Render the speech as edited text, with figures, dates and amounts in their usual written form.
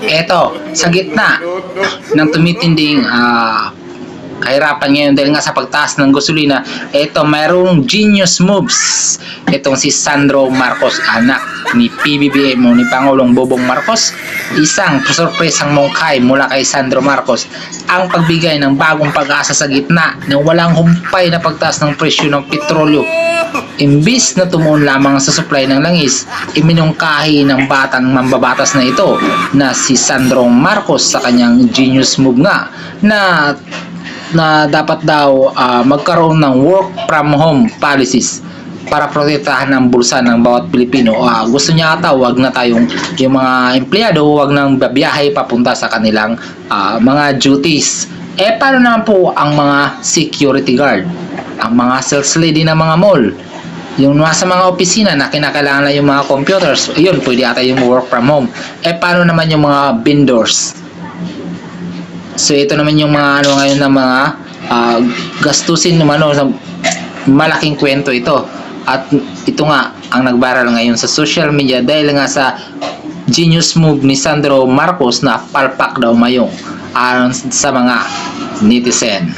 Eto, sa gitna ng tumitinding kahirapan ngayon dahil nga sa pagtaas ng gasolina, eto mayroong genius moves. Itong si Sandro Marcos, anak ni PBBM o ni Pangulong Bobong Marcos. Isang sorpresang mungkay mula kay Sandro Marcos ang pagbigay ng bagong pag-asa sa gitna ng walang humpay na pagtaas ng presyo ng petrolyo. Imbis na tumuon lamang sa supply ng langis, iminungkahi ng batang mambabatas na ito na si Sandro Marcos sa kanyang genius move nga na dapat daw magkaroon ng work from home policies para protektahan ang bulsa ng bawat Pilipino. Gusto niya ata wag na tayong yung mga empleyado wag nang babiyahe papunta sa kanilang mga duties. Paano naman po ang mga security guard, ang mga sales lady ng mga mall, yung nasa mga opisina na kinakailangan yung mga computers, yun pwede ata yung work from home. Paano naman yung mga vendors? So ito naman yung mga ngayon na mga gastusin naman, malaking kwento ito. At ito nga ang nag-viral ngayon sa social media dahil nga sa genius move ni Sandro Marcos na palpak daw mayong ayon sa mga netizen.